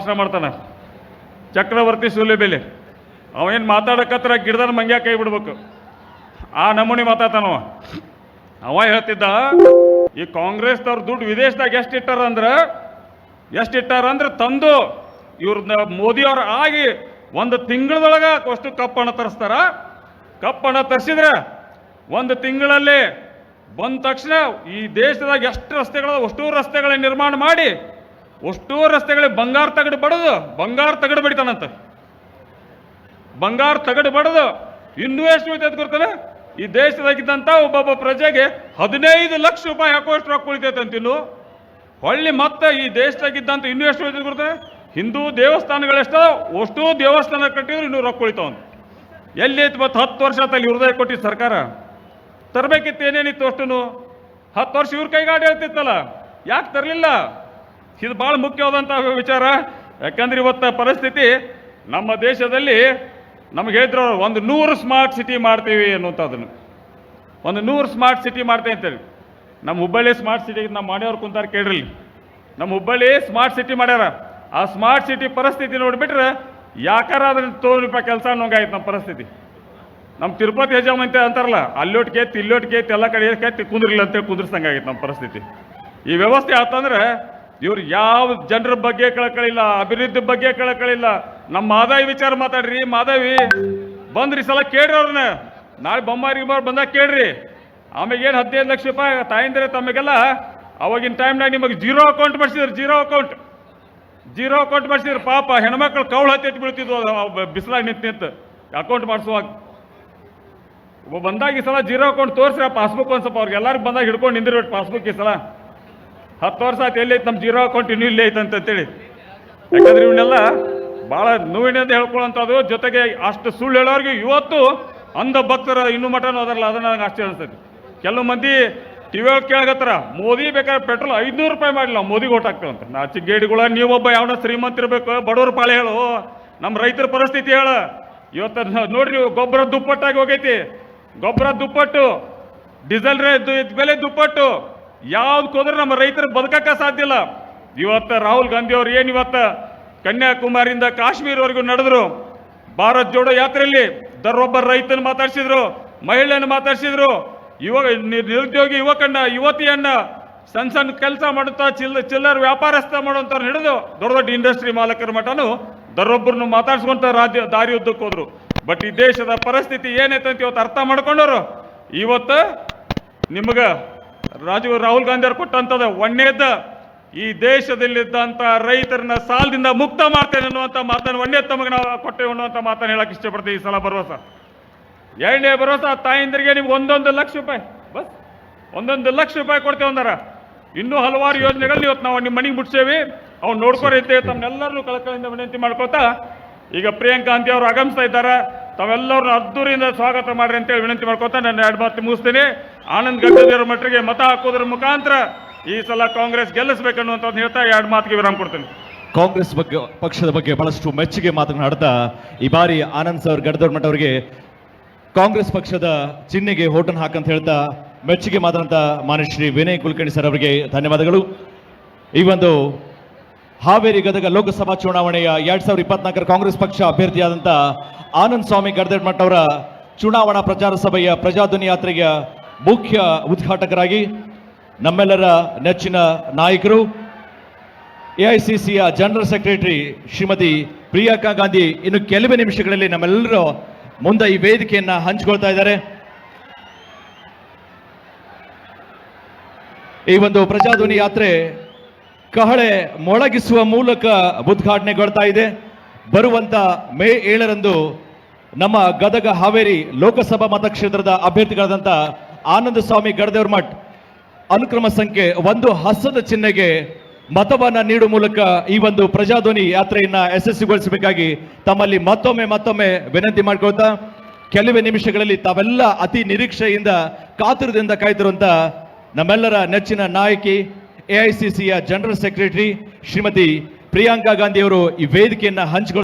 ಭಾಷಣ ಮಾಡ್ತಾನೆ. ಚಕ್ರವರ್ತಿ ಸೂಲಿಬೆಲೆ ಅವೇನು ಮಾತಾಡಕತ್ರ ಗಿಡದ ಮಂಗ್ಯಾ ಕೈ ಬಿಡ್ಬೇಕು, ಆ ನಮೂನಿ ಮಾತಾಡ್ತಾನವ. ಅವ ಹೇಳ್ತಿದ್ದ, ಈ ಕಾಂಗ್ರೆಸ್ದವ್ರ ದುಡ್ಡು ವಿದೇಶದಾಗ ಎಷ್ಟಿಟ್ಟಾರಂದ್ರೆ ತಂದು ಇವ್ರನ್ನ ಮೋದಿಯವ್ರ ಆಗಿ ಒಂದು ತಿಂಗಳದೊಳಗೆ ಅಷ್ಟು ಕಪ್ಪಣ್ಣ ತರಿಸ್ತಾರ. ಕಪ್ಪಣ್ಣ ತರಿಸಿದ್ರೆ ಒಂದು ತಿಂಗಳಲ್ಲಿ ಬಂದ ತಕ್ಷಣ ಈ ದೇಶದಾಗ ಎಷ್ಟು ರಸ್ತೆಗಳ ಅಷ್ಟೂ ರಸ್ತೆಗಳ ನಿರ್ಮಾಣ ಮಾಡಿ ಅಷ್ಟೂ ರಸ್ತೆಗಳಿಗೆ ಬಂಗಾರ ತಗಡು ಬಡಿತಾನಂತ. ಬಂಗಾರ ತಗಡು ಬಡದು ಇನ್ನೂ ಎಷ್ಟು ಉಳಿತೈತೆ ಗೊತ್ತಾನೆ, ಈ ದೇಶದಾಗಿದ್ದಂಥ ಒಬ್ಬೊಬ್ಬ ಪ್ರಜೆಗೆ 15 ಲಕ್ಷ ರೂಪಾಯಿ ಹಾಕುವಷ್ಟು ರೊಕ್ಕ ಉಳಿತೈತೆ ಅಂತ. ಇನ್ನು ಹೊಳ್ಳಿ ಮತ್ತೆ ಈ ದೇಶದಾಗಿದ್ದಂಥ ಇನ್ನೂ ಎಷ್ಟು ಉಳಿತೈತೆ ಗೊತ್ತಾನೆ, ಹಿಂದೂ ದೇವಸ್ಥಾನಗಳೆಷ್ಟೋ ಅಷ್ಟೂ ದೇವಸ್ಥಾನ ಕಟ್ಟಿದ್ರು ಇನ್ನೂ ರೊಕ್ಕ ಉಳಿತಾವಂತ. ಎಲ್ಲಿ ಐತಿ ಮತ್ತೆ 10 ವರ್ಷ ಆತಲ್ಲಿ ಹೃದಯ ಕೊಟ್ಟಿದ್ದು ಸರ್ಕಾರ ತರಬೇಕಿತ್ತು. ಏನೇನಿತ್ತು ಅಷ್ಟು 10 ವರ್ಷ ಇವ್ರ ಕೈಗಾಡಿ ಹೇಳ್ತಿತ್ತಲ್ಲ, ಯಾಕೆ ತರಲಿಲ್ಲ? ಇದು ಭಾಳ ಮುಖ್ಯವಾದಂಥ ವಿಚಾರ. ಯಾಕಂದ್ರೆ ಇವತ್ತ ಪರಿಸ್ಥಿತಿ ನಮ್ಮ ದೇಶದಲ್ಲಿ ನಮ್ಗೆ ಹೇಳಿದ್ರು ಒಂದು 100 ಸ್ಮಾರ್ಟ್ ಸಿಟಿ ಮಾಡ್ತೀವಿ ಅನ್ನುವಂಥದ್ದನ್ನು, ಒಂದು 100 ಸ್ಮಾರ್ಟ್ ಸಿಟಿ ಮಾಡ್ತೇವೆ ಅಂತೇಳಿ. ನಮ್ಮ ಹುಬ್ಬಳ್ಳಿ ಸ್ಮಾರ್ಟ್ ಸಿಟಿ ನಮ್ಮ ಮನೆಯವ್ರು ಕುಂತಾರ ಕೇಳ್ರಿ. ನಮ್ಮ ಹುಬ್ಬಳ್ಳಿ ಸ್ಮಾರ್ಟ್ ಸಿಟಿ ಮಾಡ್ಯಾರ. ಆ ಸ್ಮಾರ್ಟ್ ಸಿಟಿ ಪರಿಸ್ಥಿತಿ ನೋಡಿಬಿಟ್ರೆ ಯಾಕಾರ ಅದನ್ನ ರೂಪಾಯಿ ಕೆಲಸ ಅನ್ನೋಂಗಾಯ್ತು ನಮ್ಮ ಪರಿಸ್ಥಿತಿ. ನಮ್ಮ ತಿರುಪತಿ ಹೆಜಾಮಂತ ಅಂತಾರಲ್ಲ, ಅಲ್ಲೋಟ್ ಕೆತ್ತಿ ಎಲ್ಲ ಕಡೆ ಕೆತ್ತಿ ಕುಂದ್ರಿಲ್ಲ ಅಂತೇಳಿ ಕುಂದ್ರಸಂಗಾಗಿತ್ತು ನಮ್ಮ ಪರಿಸ್ಥಿತಿ. ಈ ವ್ಯವಸ್ಥೆ ಆತಂದ್ರೆ ಇವ್ರು ಯಾವ ಜನರ ಬಗ್ಗೆ ಕಳಕಳಿಲ್ಲ, ಅಭಿವೃದ್ಧಿ ಬಗ್ಗೆ ಕಳಕಳಿಲ್ಲ. ನಮ್ಮ ಮಾದಾವಿ ವಿಚಾರ ಮಾತಾಡ್ರಿ. ಮಾದಾವಿ ಬಂದ್ರಿ ಸಲ ಕೇಳ್ರಿ ಅವ್ರನ್ನ, ನಾಳೆ ಬೊಮ್ಮಾರಿಗೆ ಬಂದಾಗ ಕೇಳ್ರಿ. ಆಮೇಲೆ ಏನು 15 ಲಕ್ಷ ರೂಪಾಯಿ ತಾಯಿಂದ್ರೆ ತಮಗೆಲ್ಲ ಅವಾಗಿನ ಟೈಮ್ನಾಗ ನಿಮಗೆ ಜೀರೋ ಅಕೌಂಟ್ ಮಾಡಿಸಿದ್ರು. ಪಾಪ ಹೆಣ್ಮಕ್ಳು ಕೌಳು ಹತ್ತಿ ಬೀಳ್ತಿದ್ವು ಬಿಸಿಲಾಗಿ ನಿಂತು ಅಕೌಂಟ್ ಮಾಡಿಸುವಾಗ. ಬಂದಾಗ ಈ ಸಲ ಜೀರೋ ಅಕೌಂಟ್ ತೋರಿಸ್ರಿ ಆ ಪಾಸ್ಬುಕ್ ಒಂದು ಸ್ವಲ್ಪ ಅವ್ರಿಗೆ ಎಲ್ಲರಿಗೂ ಬಂದಾಗ ಹಿಡ್ಕೊಂಡು ನಿಂದಿರ್ಬೇಕು ಪಾಸ್ಬುಕ್. ಈ ಸಲ 10 ವರ್ಷ ಆಯ್ತು ಎಲ್ಲಿ ಐತೆ ನಮ್ಮ ಜೀರೋ ಅಕೌಂಟ್ ಇನ್ನೂ ಇಲ್ಲೇ ಐತೆ ಅಂತೇಳಿ. ಯಾಕಂದ್ರೆ ಇವನ್ನೆಲ್ಲ ಭಾಳ ನೋವಿನಿಂದ ಹೇಳ್ಕೊಳ್ಳೋಂಥದ್ದು. ಜೊತೆಗೆ ಅಷ್ಟು ಸುಳ್ಳು ಹೇಳೋರಿಗೆ ಇವತ್ತು ಅಂಧ ಭಕ್ತರ ಇನ್ನೂ ಮಟನೂ ಅದರಲ್ಲ, ಅದನ್ನ ನನಗೆ ಆಶ್ಚರ್ಯ ಅನಿಸ್ತೈತಿ. ಕೆಲವು ಮಂದಿ ಟಿವಿ ಒಳಗೆ ಕೇಳಗತ್ತಾರ, ಮೋದಿ ಬೇಕಾದ್ರೆ ಪೆಟ್ರೋಲ್ 500 ರೂಪಾಯಿ ಮಾಡಲಿಲ್ಲ, ಮೋದಿಗೆ ಓಟ್ ಹಾಕ್ತೇವಂತ. ನಾ ಚಿಕ್ಕೇಡಿಗಳ ನೀವೊಬ್ಬ ಯಾವನ ಶ್ರೀಮಂತಿರ್ಬೇಕು, ಬಡವ್ರ ಪಾಳೆ ಹೇಳು, ನಮ್ಮ ರೈತರ ಪರಿಸ್ಥಿತಿ ಹೇಳು. ಇವತ್ತು ನೋಡ್ರಿ ಗೊಬ್ಬರ ದುಪ್ಪಟ್ಟಾಗಿ ಹೋಗೈತಿ. ಗೊಬ್ಬರ ದುಪ್ಪಟ್ಟು, ಡೀಸೆಲ್ ಬೆಲೆ ದುಪ್ಪಟ್ಟು. ಯಾವ್ದು ಹೋದ್ರೆ ನಮ್ಮ ರೈತರಿಗೆ ಬದುಕಕ್ಕೆ ಸಾಧ್ಯ ಇಲ್ಲ. ಇವತ್ತು ರಾಹುಲ್ ಗಾಂಧಿ ಅವ್ರು ಏನು ಇವತ್ತು ಕನ್ಯಾಕುಮಾರಿಯಿಂದ ಕಾಶ್ಮೀರವರೆಗೂ ನಡೆದ್ರು. ಭಾರತ್ ಜೋಡೋ ಯಾತ್ರೆಯಲ್ಲಿ ಒಬ್ಬ ರೈತನ ಮಾತಾಡ್ಸಿದ್ರು, ಮಹಿಳೆಯನ್ನು ಮಾತಾಡ್ಸಿದ್ರು, ನಿರುದ್ಯೋಗಿ ಯುವತಿಯನ್ನ ಸಣ್ಣ ಕೆಲಸ ಮಾಡುತ್ತಾ ಚಿಲ್ಲರ ವ್ಯಾಪಾರಸ್ಥ ಮಾಡುವಂತ ಹಿಡಿದು ದೊಡ್ಡ ಇಂಡಸ್ಟ್ರಿ ಮಾಲಕರ ಮಟನು ದರೊಬ್ಬರನ್ನು ಮಾತಾಡ್ಸ್ಕೊಂತ ದಾರಿ ಉದ್ದಕ್ಕೆ ಹೋದ್ರು. ಬಟ್ ಈ ದೇಶದ ಪರಿಸ್ಥಿತಿ ಏನೈತೆ ಅಂತ ಇವತ್ತು ಅರ್ಥ ಮಾಡ್ಕೊಂಡವ್ರು. ಇವತ್ತು ನಿಮ್ಗ ರಾಹುಲ್ ಗಾಂಧಿ ಅವ್ರು ಕೊಟ್ಟಂತದ ಒಣ್ಣೆದ ಈ ದೇಶದಲ್ಲಿದ್ದಂತ ರೈತರನ್ನ ಸಾಲದಿಂದ ಮುಕ್ತ ಮಾಡ್ತೇನೆ ಅನ್ನುವಂಥ ಮಾತನ್ನು ಒಣ್ಣೆ ತಮಗೆ ನಾವು ಕೊಟ್ಟೇವೆ ಅನ್ನುವಂಥ ಮಾತನ್ನು ಹೇಳಕ್ ಇಷ್ಟಪಡ್ತೀವಿ. ಈ ಸಲ ಭರವಸೆ, ಎರಡನೇ ಭರವಸೆ ತಾಯಂದ್ರಿಗೆ ನಿಮ್ಗೆ 1 ಲಕ್ಷ ರೂಪಾಯಿ, ಬಸ್ 1 ಲಕ್ಷ ರೂಪಾಯಿ ಕೊಡ್ತೇವೆ ಅಂದಾರ. ಇನ್ನೂ ಹಲವಾರು ಯೋಜನೆಗಳು ಇವತ್ತು ನಾವು ನಿಮ್ಮ ಮನೆಗೆ ಮುಟ್ಸೇವಿ. ಅವ್ನು ನೋಡ್ಕೊರಿ ಅಂತ ತಮ್ಮೆಲ್ಲರೂ ಕಳಕಳಿಯಿಂದ ವಿನಂತಿ ಮಾಡ್ಕೋತಾ ಈಗ ಪ್ರಿಯಾಂಕಾ ಗಾಂಧಿ ಅವರು ಆಗಮಿಸ್ತಾ ಇದ್ದಾರೆ. ತಾವೆಲ್ಲರನ್ನ ಅದ್ದೂರಿಯಿಂದ ಸ್ವಾಗತ ಮಾಡ್ರಿ ಅಂತೇಳಿ ವಿನಂತಿ ಮಾಡ್ಕೋತಾ ನನ್ನ 2 ಮಾತು ಮುಗಿಸ್ತೀನಿ. ಆನಂದ್ ಗದ್ದದೇವರ ಮಟ್ಟಿಗೆ ಮತ ಹಾಕೋದ್ರ ಮುಖಾಂತರ ಈ ಸಲ ಕಾಂಗ್ರೆಸ್ ಗೆಲ್ಲಿಸಬೇಕನ್ನುವಂಥದ್ದು ಹೇಳ್ತಾ 2 ಮಾತಿಗೆ ವಿರಾಮ ಕೊಡ್ತೀನಿ. ಕಾಂಗ್ರೆಸ್ ಪಕ್ಷದ ಬಗ್ಗೆ ಬಹಳಷ್ಟು ಮೆಚ್ಚುಗೆ ಮಾತನಾಡ್ತಾ ಈ ಬಾರಿ ಆನಂದ್ ಸರ್ ಗಡದವ್ರ ಮಠ ಅವರಿಗೆ ಕಾಂಗ್ರೆಸ್ ಪಕ್ಷದ ಚಿಹ್ನೆಗೆ ಹೋಟನ್ ಹಾಕಂತ ಹೇಳ್ತಾ ಮೆಚ್ಚುಗೆ ಮಾತನಾಡ್ತಾ ಮಾನ್ಯ ಶ್ರೀ ವಿನಯ್ ಕುಲಕರ್ಣಿ ಸರ್ ಅವರಿಗೆ ಧನ್ಯವಾದಗಳು. ಈ ಒಂದು ಹಾವೇರಿ ಗದಗ ಲೋಕಸಭಾ ಚುನಾವಣೆಯ 2024 ಕಾಂಗ್ರೆಸ್ ಪಕ್ಷ ಅಭ್ಯರ್ಥಿಯಾದಂಥ ಆನಂದ್ ಸ್ವಾಮಿ ಗಡದಡ್ ಮಠ ಅವರ ಚುನಾವಣಾ ಪ್ರಚಾರ ಸಭೆಯ ಪ್ರಜಾಧ್ವನಿ ಯಾತ್ರೆಯ ಮುಖ್ಯ ಉದ್ಘಾಟಕರಾಗಿ ನಮ್ಮೆಲ್ಲರ ನೆಚ್ಚಿನ ನಾಯಕರು ಎಐಸಿಸಿಯ ಜನರಲ್ ಸೆಕ್ರೆಟರಿ ಶ್ರೀಮತಿ ಪ್ರಿಯಾಂಕಾ ಗಾಂಧಿ ಇನ್ನು ಕೆಲವೇ ನಿಮಿಷಗಳಲ್ಲಿ ನಮ್ಮೆಲ್ಲರೂ ಮುಂದೆ ಈ ವೇದಿಕೆಯನ್ನ ಹಂಚಿಕೊಳ್ತಾ ಇದ್ದಾರೆ. ಈ ಒಂದು ಪ್ರಜಾಧ್ವನಿ ಯಾತ್ರೆ ಕಹಳೆ ಮೊಳಗಿಸುವ ಮೂಲಕ ಉದ್ಘಾಟನೆಗೊಳ್ತಾ ಇದೆ. ಬರುವಂತ ಮೇ 7ರಂದು ನಮ್ಮ ಗದಗ ಹಾವೇರಿ ಲೋಕಸಭಾ ಮತಕ್ಷೇತ್ರದ ಅಭ್ಯರ್ಥಿಗಳಾದಂಥ ಆನಂದ ಸ್ವಾಮಿ ಗಡದೇವ್ರ ಮಠ್ ಅನುಕ್ರಮ ಸಂಖ್ಯೆ 1 ಹಸ್ತದ ಚಿಹ್ನೆಗೆ ಮತವನ್ನ ನೀಡುವ ಮೂಲಕ ಈ ಒಂದು ಪ್ರಜಾಧ್ವನಿ ಯಾತ್ರೆಯನ್ನ ಯಶಸ್ವಿಗೊಳಿಸಬೇಕಾಗಿ ತಮ್ಮಲ್ಲಿ ಮತ್ತೊಮ್ಮೆ ವಿನಂತಿ ಮಾಡ್ಕೊಳ್ತಾ ಕೆಲವೇ ನಿಮಿಷಗಳಲ್ಲಿ ತಾವೆಲ್ಲ ಅತಿ ನಿರೀಕ್ಷೆಯಿಂದ ಕಾತುರದಿಂದ ಕಾಯ್ತಿರುವಂತ ನಮ್ಮೆಲ್ಲರ ನೆಚ್ಚಿನ ನಾಯಕಿ ಎಐಸಿಸಿಯ ಜನರಲ್ ಸೆಕ್ರೆಟರಿ ಶ್ರೀಮತಿ ಪ್ರಿಯಾಂಕಾ ಗಾಂಧಿ ಅವರು ಈ ವೇದಿಕೆಯನ್ನ ಹಂಚಿಕೊಳ್ಳ